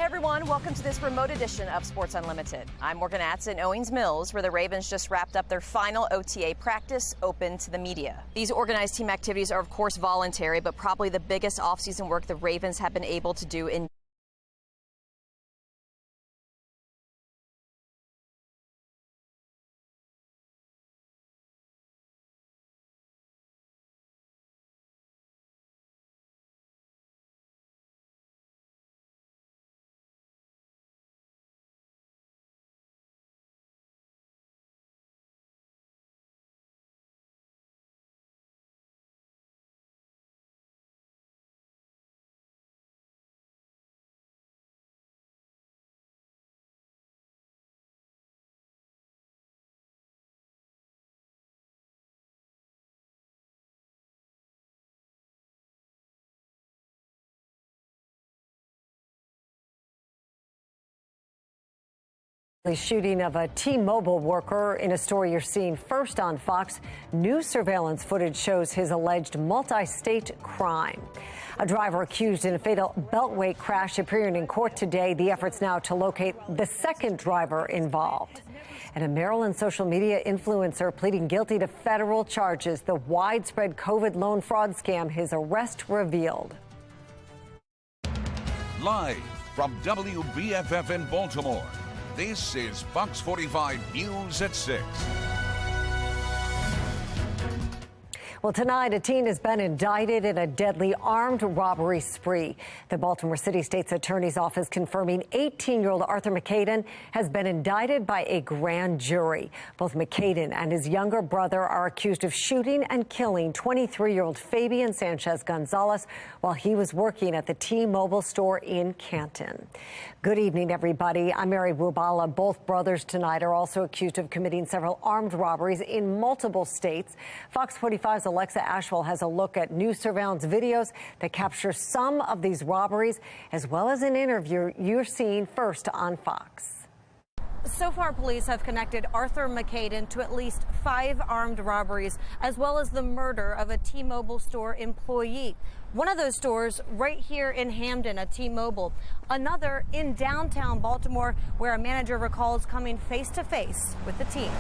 everyone, welcome to this remote edition of Sports Unlimited. I'm Morgan Atz in Owings Mills, where the Ravens just wrapped up their final OTA practice open to the media. These organized team activities are, of course, voluntary, but probably the biggest offseason work the Ravens have been able to do in The shooting of a T-Mobile worker in a story you're seeing first on Fox. New surveillance footage shows his alleged multi-state crime. A driver accused in a fatal Beltway crash appearing in court today. The efforts now to locate the second driver involved. And a Maryland social media influencer pleading guilty to federal charges. The widespread COVID loan fraud scam, his arrest revealed. Live from WBFF in Baltimore. This is Fox 45 News at 6. Well, tonight, a teen has been indicted in a deadly armed robbery spree. The Baltimore City State's Attorney's Office confirming 18-year-old Arthur McCaden has been indicted by a grand jury. Both McCaden and his younger brother are accused of shooting and killing 23-year-old Fabian Sanchez Gonzalez while he was working at the T-Mobile store in Canton. Good evening, everybody. I'm Mary Wubala. Both brothers tonight are also accused of committing several armed robberies in multiple states. Fox 45's Alexa Ashwell has a look at new surveillance videos that capture some of these robberies, as well as an interview you're seeing first on Fox. So far, police have connected Arthur McCaden to at least 5 armed robberies, as well as the murder of a T-Mobile store employee. One of those stores right here in Hamden, a T-Mobile. Another in downtown Baltimore, where a manager recalls coming face to face with the team.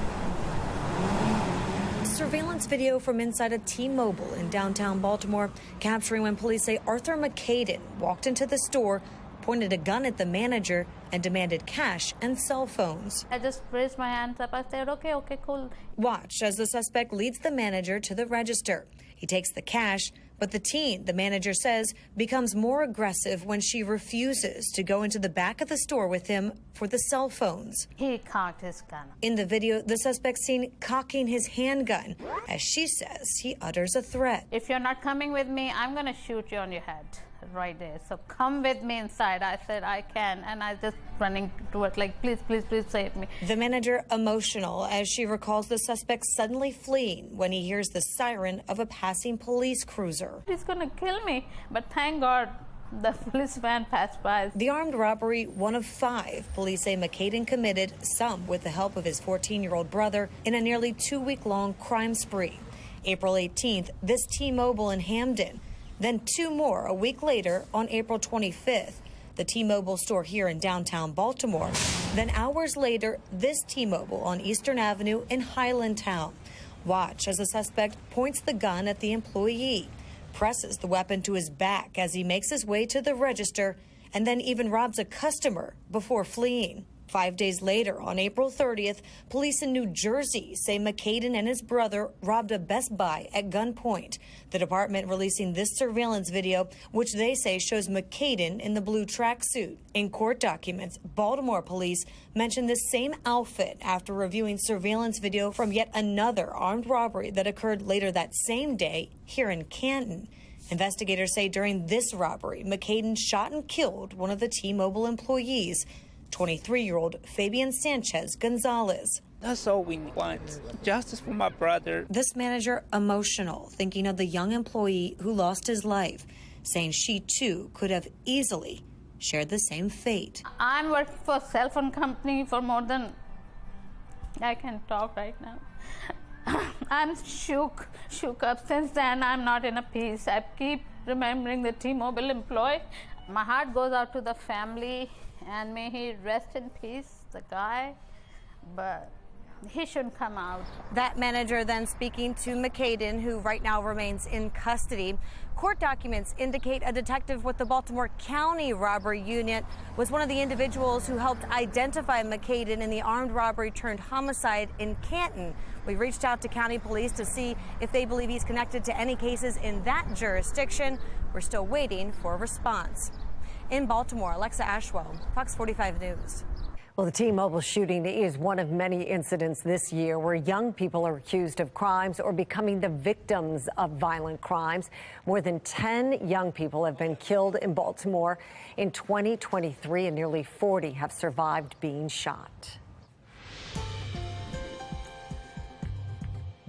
Surveillance video from inside a T-Mobile in downtown Baltimore, capturing when police say Arthur McCaden walked into the store, pointed a gun at the manager, and demanded cash and cell phones. I just raised my hands up. I said, okay, cool. Watch as the suspect leads the manager to the register. He takes the cash, but the teen, the manager says, becomes more aggressive when she refuses to go into the back of the store with him for the cell phones. He cocked his gun. In the video, the suspect seen cocking his handgun. As she says, he utters a threat. If you're not coming with me, I'm going to shoot you on your head right there. So come with me inside. I said, I can. And I just running towards, like, please, please, please save me. The manager emotional as she recalls the suspect suddenly fleeing when he hears the siren of a passing police cruiser. He's going to kill me. But thank God the police van passed by. The armed robbery, one of 5. Police say McCaden committed, some with the help of his 14-year-old brother, in a nearly 2-week-long crime spree. April 18th, this T-Mobile in Hamden. Then 2 more a week later on April 25th, the T-Mobile store here in downtown Baltimore. Then hours later, this T-Mobile on Eastern Avenue in Highlandtown. Watch as the suspect points the gun at the employee, presses the weapon to his back as he makes his way to the register, and then even robs a customer before fleeing. 5 days later, on April 30th, police in New Jersey say McCaden and his brother robbed a Best Buy at gunpoint. The department releasing this surveillance video, which they say shows McCaden in the blue tracksuit. In court documents, Baltimore police mentioned this same outfit after reviewing surveillance video from yet another armed robbery that occurred later that same day here in Canton. Investigators say during this robbery, McCaden shot and killed one of the T-Mobile employees, 23-year-old Fabian Sanchez Gonzalez. That's all we want. Justice for my brother. This manager emotional, thinking of the young employee who lost his life, saying she too could have easily shared the same fate. I'm working for a cell phone company for more than... I can talk right now. I'm shook up. Since then, I'm not in a peace. I keep remembering the T-Mobile employee. My heart goes out to the family, and may he rest in peace, the guy, but he shouldn't come out. That manager then speaking to McCaden, who right now remains in custody. Court documents indicate a detective with the Baltimore County Robbery Unit was one of the individuals who helped identify McCaden in the armed robbery turned homicide in Canton. We reached out to county police to see if they believe he's connected to any cases in that jurisdiction. We're still waiting for a response. In Baltimore, Alexa Ashwell, Fox 45 News. Well, the T-Mobile shooting is one of many incidents this year where young people are accused of crimes or becoming the victims of violent crimes. More than 10 young people have been killed in Baltimore in 2023, and nearly 40 have survived being shot.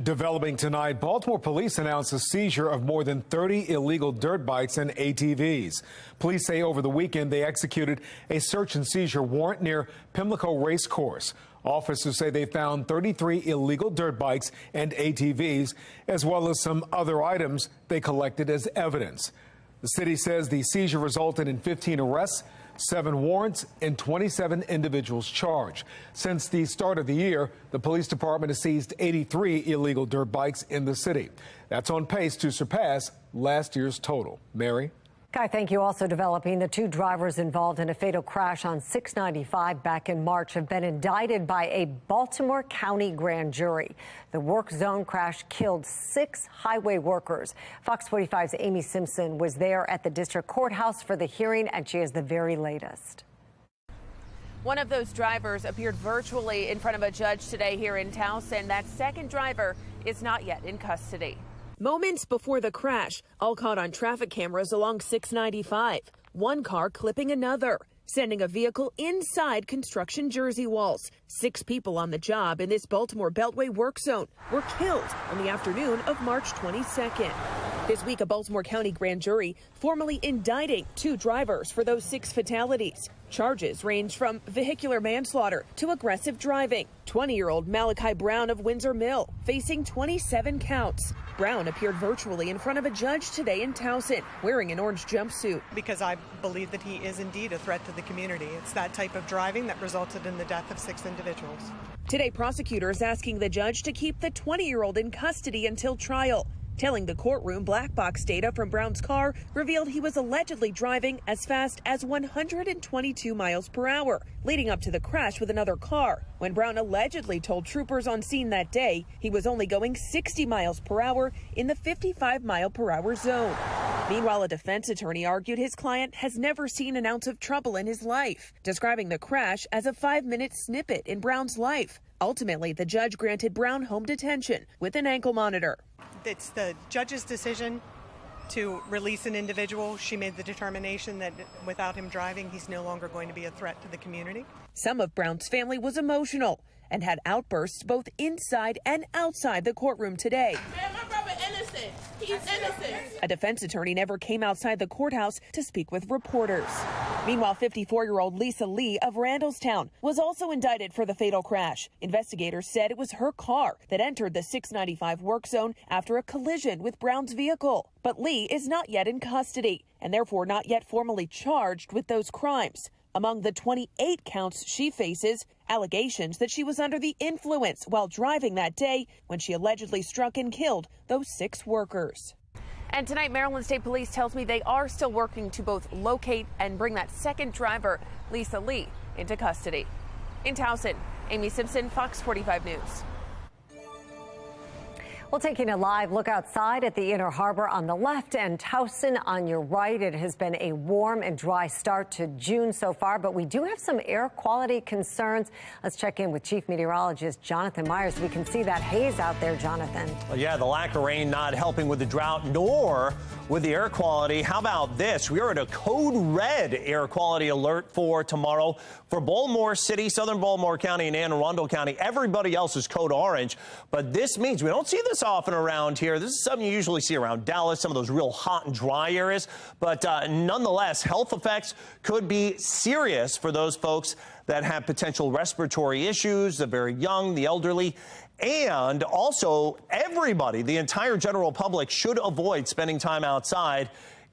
Developing tonight, Baltimore police announced a seizure of more than 30 illegal dirt bikes and ATVs. Police say over the weekend they executed a search and seizure warrant near Pimlico Race Course. Officers say they found 33 illegal dirt bikes and ATVs, as well as some other items they collected as evidence. The city says the seizure resulted in 15 arrests, 7 warrants, and 27 individuals charged. Since the start of the year, the police department has seized 83 illegal dirt bikes in the city. That's on pace to surpass last year's total. Mary? Guy, thank you. Also developing, the 2 drivers involved in a fatal crash on 695 back in March have been indicted by a Baltimore County grand jury. The work zone crash killed 6 highway workers. Fox 45's Amy Simpson was there at the district courthouse for the hearing, and she has the very latest. One of those drivers appeared virtually in front of a judge today here in Towson. That second driver is not yet in custody. Moments before the crash, all caught on traffic cameras along 695. One car clipping another, sending a vehicle inside construction jersey walls. 6 people on the job in this Baltimore Beltway work zone were killed on the afternoon of March 22nd. This week, a Baltimore County grand jury formally indicting 2 drivers for those 6 fatalities. Charges range from vehicular manslaughter to aggressive driving. 20-year-old Malachi Brown of Windsor Mill facing 27 counts. Brown appeared virtually in front of a judge today in Towson, wearing an orange jumpsuit. Because I believe that he is indeed a threat to the community. It's that type of driving that resulted in the death of 6 individuals. Today, prosecutors asking the judge to keep the 20-year-old in custody until trial. Telling the courtroom black box data from Brown's car revealed he was allegedly driving as fast as 122 miles per hour, leading up to the crash with another car. When Brown allegedly told troopers on scene that day he was only going 60 miles per hour in the 55 mile per hour zone. Meanwhile, a defense attorney argued his client has never seen an ounce of trouble in his life, describing the crash as a 5-minute snippet in Brown's life. Ultimately, the judge granted Brown home detention with an ankle monitor. It's the judge's decision to release an individual. She made the determination that without him driving, he's no longer going to be a threat to the community. Some of Brown's family was emotional and had outbursts both inside and outside the courtroom today. Man, my brother innocent. He's innocent. A defense attorney never came outside the courthouse to speak with reporters. Meanwhile, 54-year-old Lisa Lee of Randallstown was also indicted for the fatal crash. Investigators said it was her car that entered the 695 work zone after a collision with Brown's vehicle. But Lee is not yet in custody and therefore not yet formally charged with those crimes. Among the 28 counts she faces, allegations that she was under the influence while driving that day when she allegedly struck and killed those 6 workers. And tonight, Maryland State Police tells me they are still working to both locate and bring that second driver, Lisa Lee, into custody. In Towson, Amy Simpson, Fox 45 News. Well, taking a live look outside at the Inner Harbor on the left and Towson on your right. It has been a warm and dry start to June so far, but we do have some air quality concerns. Let's check in with Chief Meteorologist Jonathan Myers. We can see that haze out there, Jonathan. Well, yeah, the lack of rain not helping with the drought nor with the air quality. How about this? We are at a code red air quality alert for tomorrow for Baltimore City, southern Baltimore County, and Anne Arundel County. Everybody else is code orange, but this means we don't see this often around here. This is something you usually see around Dallas, some of those real hot and dry areas. But nonetheless, health effects could be serious for those folks that have potential respiratory issues, the very young, the elderly. And also, everybody, the entire general public, should avoid spending time outside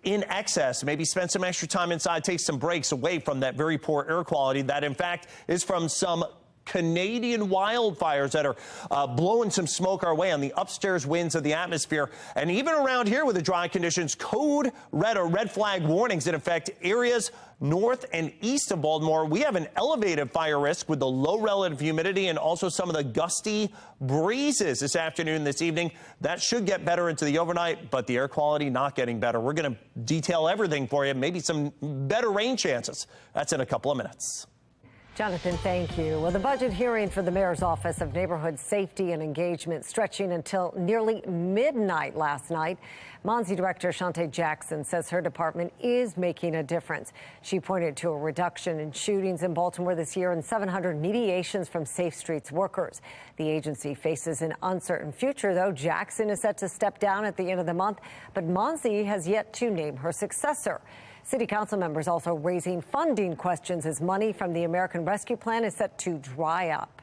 in excess, maybe spend some extra time inside, take some breaks away from that very poor air quality that, in fact, is from some Canadian wildfires that are blowing some smoke our way on the upstairs winds of the atmosphere. And even around here with the dry conditions, code red or red flag warnings that affect areas north and east of Baltimore. We have an elevated fire risk with the low relative humidity and also some of the gusty breezes this afternoon, this evening. That should get better into the overnight, but the air quality not getting better. We're going to detail everything for you, maybe some better rain chances. That's in a couple of minutes. Jonathan, thank you. Well, the budget hearing for the Mayor's Office of Neighborhood Safety and Engagement stretching until nearly midnight last night. Monzi Director Shante Jackson says her department is making a difference. She pointed to a reduction in shootings in Baltimore this year and 700 mediations from Safe Streets workers. The agency faces an uncertain future, though. Jackson is set to step down at the end of the month, but Monzi has yet to name her successor. City Council members also raising funding questions as money from the American Rescue Plan is set to dry up.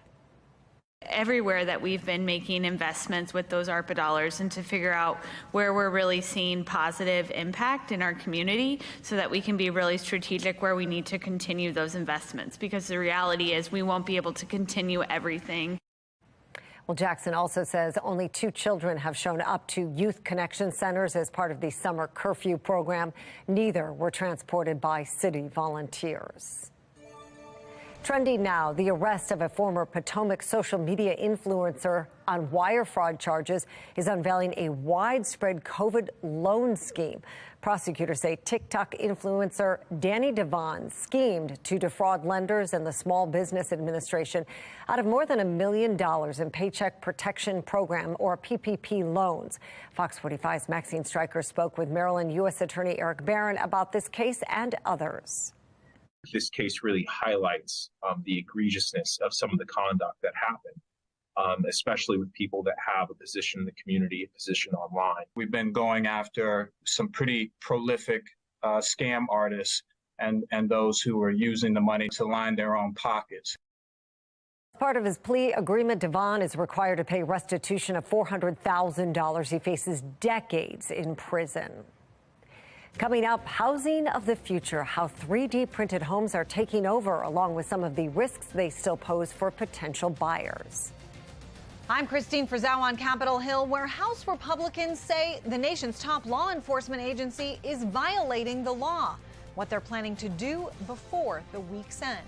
Everywhere that we've been making investments with those ARPA dollars and to figure out where we're really seeing positive impact in our community so that we can be really strategic where we need to continue those investments, because the reality is we won't be able to continue everything. Well, Jackson also says only 2 children have shown up to Youth Connection Centers as part of the summer curfew program. Neither were transported by city volunteers. Trending now, the arrest of a former Potomac social media influencer on wire fraud charges is unveiling a widespread COVID loan scheme. Prosecutors say TikTok influencer Danny Devon schemed to defraud lenders and the Small Business Administration out of more than $1 million in Paycheck Protection Program, or PPP, loans. Fox 45's Maxine Stryker spoke with Maryland U.S. Attorney Eric Barron about this case and others. This case really highlights the egregiousness of some of the conduct that happened, especially with people that have a position in the community, a position online. We've been going after some pretty prolific scam artists and those who are using the money to line their own pockets. As part of his plea agreement, Devon is required to pay restitution of $400,000. He faces decades in prison. Coming up, housing of the future, how 3D printed homes are taking over, along with some of the risks they still pose for potential buyers. I'm Christine Frizzau on Capitol Hill, where House Republicans say the nation's top law enforcement agency is violating the law. What they're planning to do before the week's end.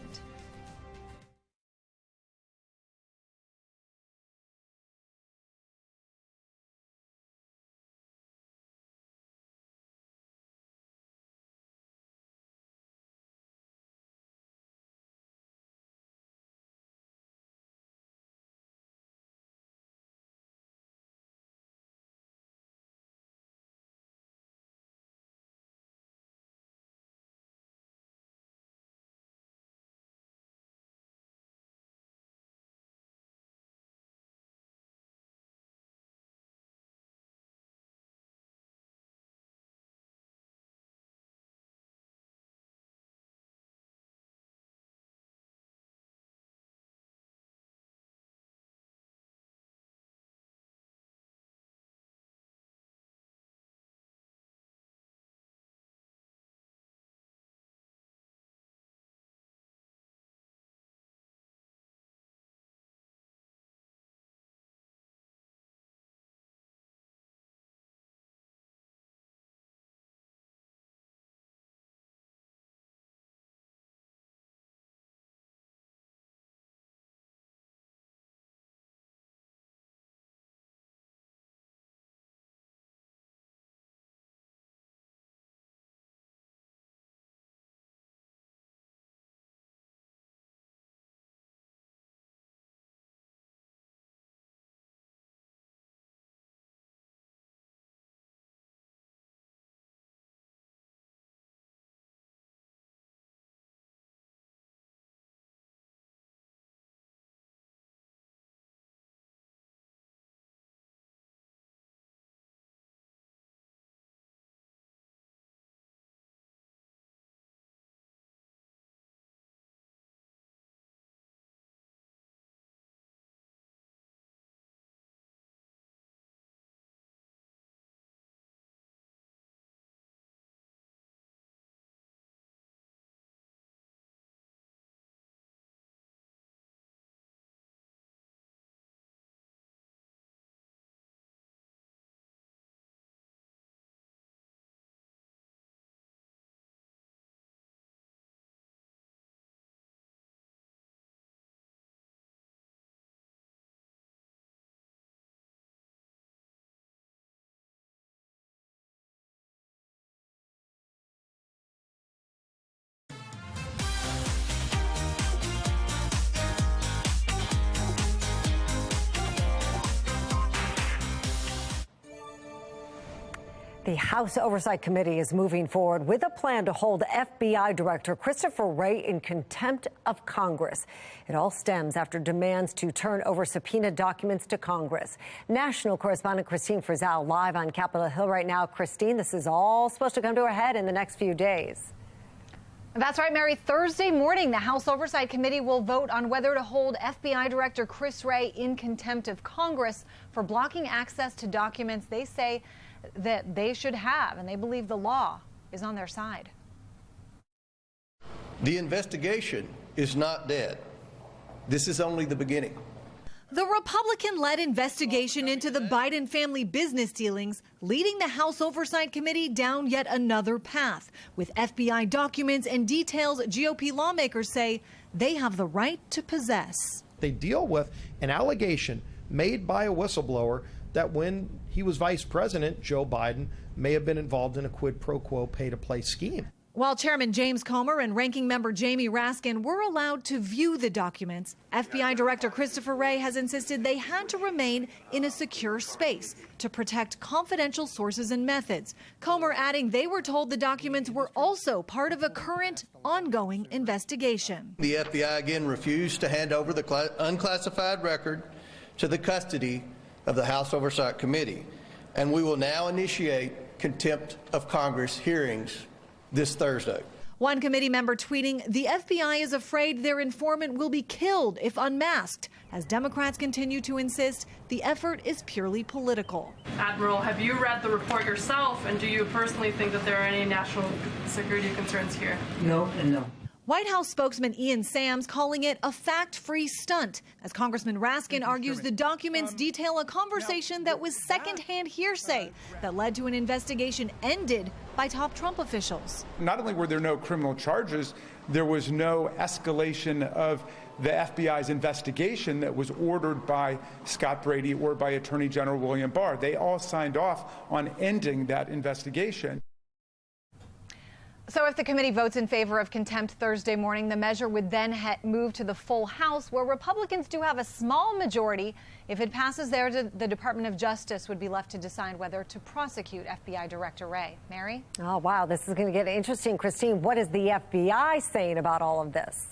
The House Oversight Committee is moving forward with a plan to hold FBI Director Christopher Wray in contempt of Congress. It all stems after demands to turn over subpoenaed documents to Congress. National correspondent Christine Frizzell live on Capitol Hill right now. Christine, this is all supposed to come to a head in the next few days. That's right, Mary. Thursday morning, the House Oversight Committee will vote on whether to hold FBI Director Chris Wray in contempt of Congress for blocking access to documents they say that they should have, and they believe the law is on their side. The investigation is not dead. This is only the beginning. The Republican-led investigation into the Biden family business dealings leading the House Oversight Committee down yet another path, with FBI documents and details GOP lawmakers say they have the right to possess. They deal with an allegation made by a whistleblower that when he was vice president, Joe Biden may have been involved in a quid pro quo pay-to-play scheme. While Chairman James Comer and Ranking Member Jamie Raskin were allowed to view the documents, FBI Director Christopher Wray has insisted they had to remain in a secure space to protect confidential sources and methods. Comer adding they were told the documents were also part of a current, ongoing investigation. The FBI again refused to hand over the unclassified record to the custody of the House Oversight Committee, and we will now initiate contempt of Congress hearings this Thursday. One committee member tweeting, the FBI is afraid their informant will be killed if unmasked, as Democrats continue to insist the effort is purely political. Admiral, have you read the report yourself, and do you personally think that there are any national security concerns here? No and no. White House spokesman Ian Sams calling it a fact-free stunt, as Congressman Raskin argues the documents detail a conversation that was second-hand hearsay that led to an investigation ended by top Trump officials. Not only were there no criminal charges, there was no escalation of the FBI's investigation that was ordered by Scott Brady or by Attorney General William Barr. They all signed off on ending that investigation. So if the committee votes in favor of contempt Thursday morning, the measure would then move to the full House, where Republicans do have a small majority. If it passes there, the Department of Justice would be left to decide whether to prosecute FBI Director Wray. Mary? Oh, wow. This is going to get interesting. Christine, what is the FBI saying about all of this?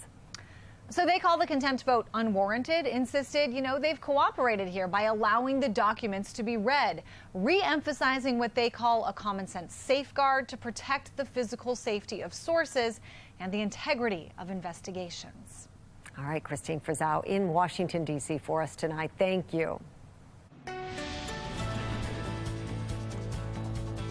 So they call the contempt vote unwarranted, insisted, they've cooperated here by allowing the documents to be read, re-emphasizing what they call a common sense safeguard to protect the physical safety of sources and the integrity of investigations. All right, Christine Frizzell in Washington, D.C. for us tonight. Thank you.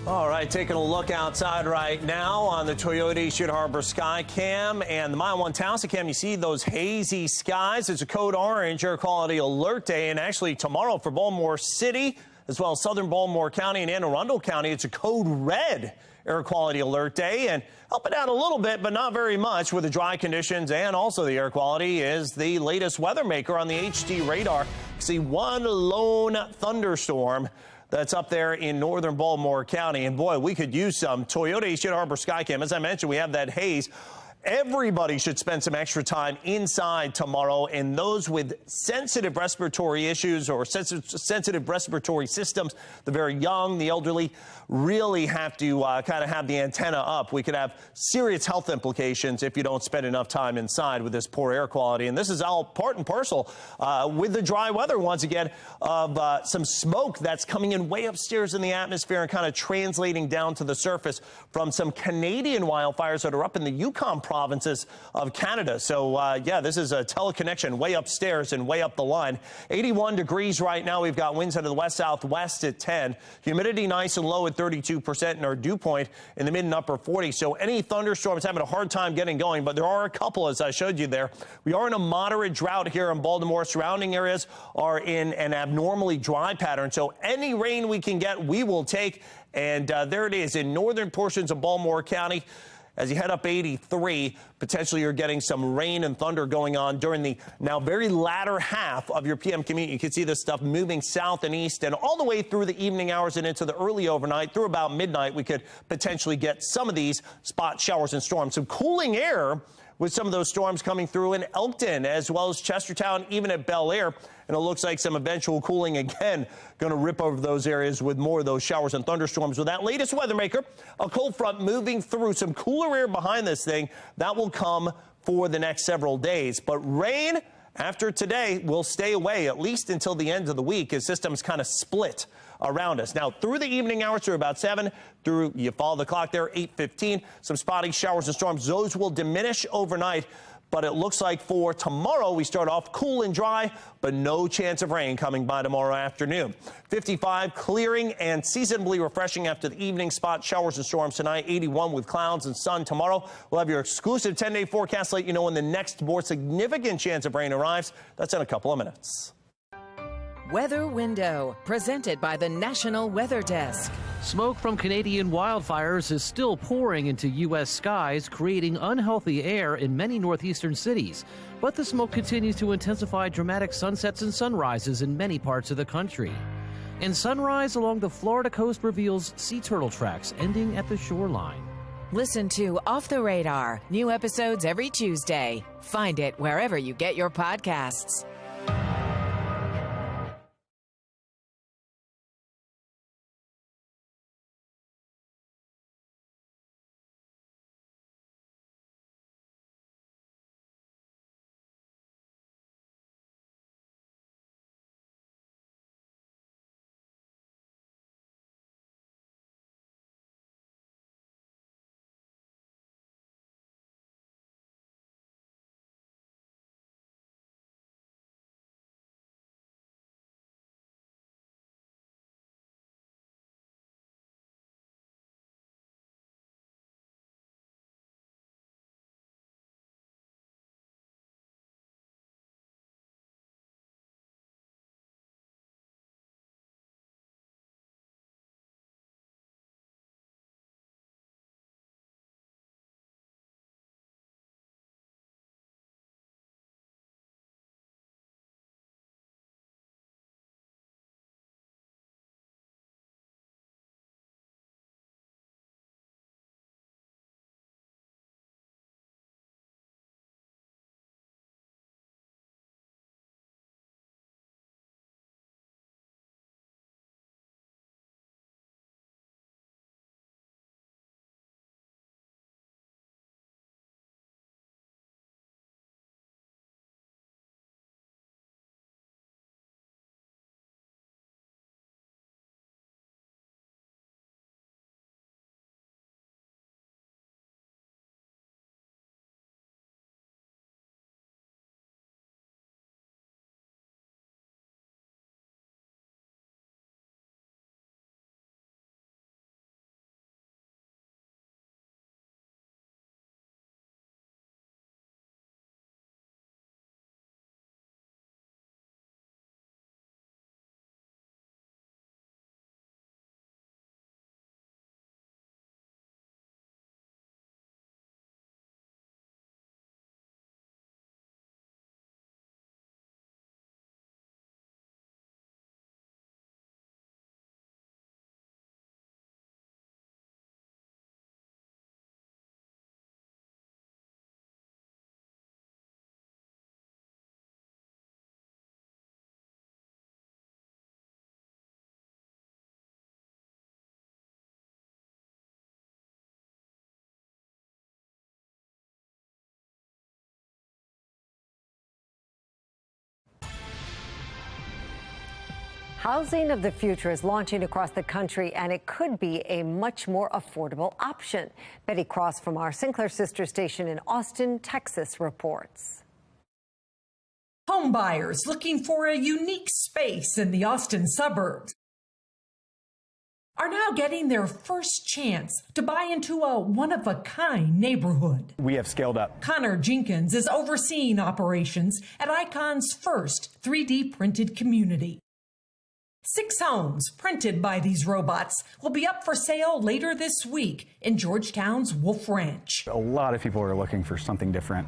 All right, taking a look outside right now on the Toyota Eastern Harbor Sky Cam and the Mile 1 Towson Cam. You see those hazy skies. It's a code orange air quality alert day, and actually tomorrow for Baltimore City as well as southern Baltimore County and Anne Arundel County, it's a code red air quality alert day, and helping out a little bit, but not very much with the dry conditions and also the air quality is the latest weather maker on the HD radar. See one lone thunderstorm that's up there in northern Baltimore County. And boy, we could use some Toyota Eastern Harbor Skycam. As I mentioned, we have that haze. Everybody should spend some extra time inside tomorrow, and those with sensitive respiratory issues or sensitive respiratory systems, the very young, the elderly, really have to kind of have the antenna up. We could have serious health implications if you don't spend enough time inside with this poor air quality. And this is all part and parcel with the dry weather, once again, of some smoke that's coming in way upstairs in the atmosphere and kind of translating down to the surface from some Canadian wildfires that are up in the Yukon provinces of Canada. So, yeah, this is a teleconnection way upstairs and way up the line. 81 degrees right now. We've got winds out of the west-southwest at 10. Humidity nice and low at 32%, and our dew point in the mid and upper 40s. So any thunderstorms having a hard time getting going, but there are a couple, as I showed you there. We are in a moderate drought here in Baltimore. Surrounding areas are in an abnormally dry pattern. So any rain we can get, we will take. And there it is in northern portions of Baltimore County. As you head up 83, potentially you're getting some rain and thunder going on during the now very latter half of your PM commute. You can see this stuff moving south and east and all the way through the evening hours and into the early overnight. Through about midnight, we could potentially get some of these spot showers and storms. Some cooling air with some of those storms coming through in Elkton, as well as Chestertown, even at Bel Air. And it looks like some eventual cooling again going to rip over those areas with more of those showers and thunderstorms. With that latest weather maker, a cold front moving through, some cooler air behind this thing. That will come for the next several days. But rain after today will stay away at least until the end of the week as systems kind of split around us. Now, through the evening hours through about 7, through, you follow the clock there, 8:15, some spotty showers and storms. Those will diminish overnight. But it looks like for tomorrow, we start off cool and dry, but no chance of rain coming by tomorrow afternoon. 55, clearing and seasonably refreshing after the evening. Spot showers and storms tonight. 81 with clouds and sun tomorrow. We'll have your exclusive 10-day forecast to let you know when the next more significant chance of rain arrives. That's in a couple of minutes. Weather Window, presented by the National Weather Desk. Smoke from Canadian wildfires is still pouring into U.S. skies, creating unhealthy air in many northeastern cities. But the smoke continues to intensify dramatic sunsets and sunrises in many parts of the country. And sunrise along the Florida coast reveals sea turtle tracks ending at the shoreline. Listen to Off the Radar, new episodes every Tuesday. Find it wherever you get your podcasts. Housing of the future is launching across the country, and it could be a much more affordable option. Betty Cross from our Sinclair sister station in Austin, Texas, reports. Home buyers looking for a unique space in the Austin suburbs are now getting their first chance to buy into a one-of-a-kind neighborhood. We have scaled up. Connor Jenkins is overseeing operations at Icon's first 3D printed community. 6 homes printed by these robots will be up for sale later this week in Georgetown's Wolf Ranch. A lot of people are looking for something different.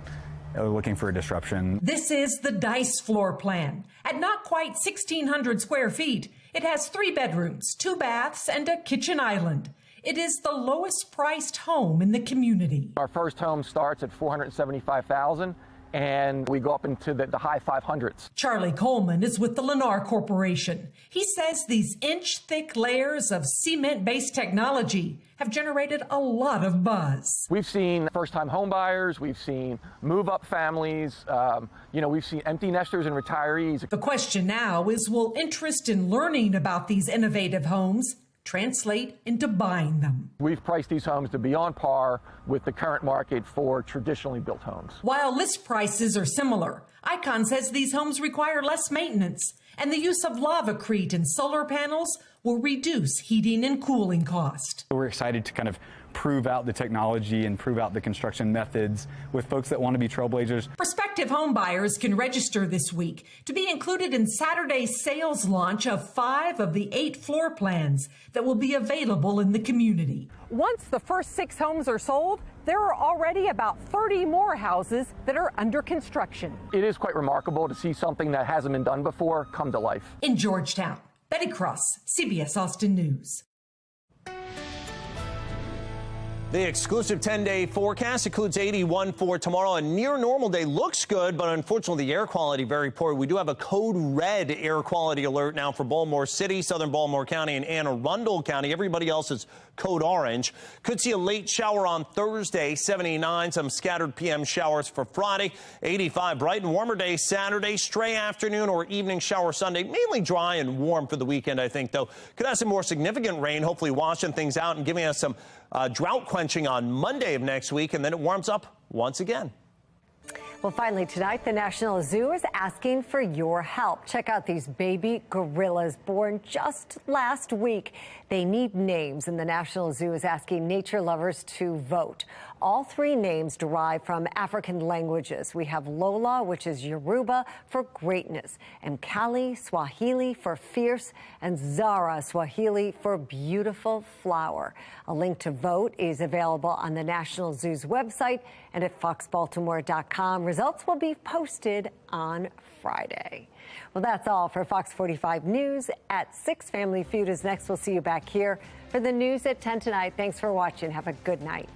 They're looking for a disruption. This is the Dice floor plan. At not quite 1,600 square feet, it has 3 bedrooms, 2 baths, and a kitchen island. It is the lowest priced home in the community. Our first home starts at $475,000. And we go up into the high 500s. Charlie Coleman is with the Lennar Corporation. He says these inch-thick layers of cement-based technology have generated a lot of buzz. We've seen first-time home buyers. We've seen move-up families. We've seen empty nesters and retirees. The question now is, will interest in learning about these innovative homes translate into buying them? We've priced these homes to be on par with the current market for traditionally built homes. While list prices are similar, Icon says these homes require less maintenance, and the use of lavacrete and solar panels will reduce heating and cooling cost. We're excited to kind of prove out the technology and prove out the construction methods with folks that want to be trailblazers. Prospective home buyers can register this week to be included in Saturday's sales launch of 5 of the 8 floor plans that will be available in the community. Once the first 6 homes are sold, there are already about 30 more houses that are under construction. It is quite remarkable to see something that hasn't been done before come to life. In Georgetown, Betty Cross, CBS Austin News. The exclusive 10-day forecast includes 81 for tomorrow. A near normal day looks good, but unfortunately the air quality very poor. We do have a code red air quality alert now for Baltimore City, southern Baltimore County, and Anne Arundel County. Everybody else is code orange. Could see a late shower on Thursday, 79. Some scattered PM showers for Friday, 85. Bright and warmer day Saturday. Stray afternoon or evening shower Sunday. Mainly dry and warm for the weekend, I think, though. Could have some more significant rain, hopefully washing things out and giving us some drought quenching on Monday of next week, and then it warms up once again. Well, finally tonight, the National Zoo is asking for your help. Check out these baby gorillas born just last week. They need names, and the National Zoo is asking nature lovers to vote. All 3 names derive from African languages. We have Lola, which is Yoruba for greatness, and Kali, Swahili for fierce, and Zara, Swahili for beautiful flower. A link to vote is available on the National Zoo's website and at foxbaltimore.com. Results will be posted on Friday. Well, that's all for Fox 45 News at 6. Family Feud is next. We'll see you back here for the news at 10 tonight. Thanks for watching. Have a good night.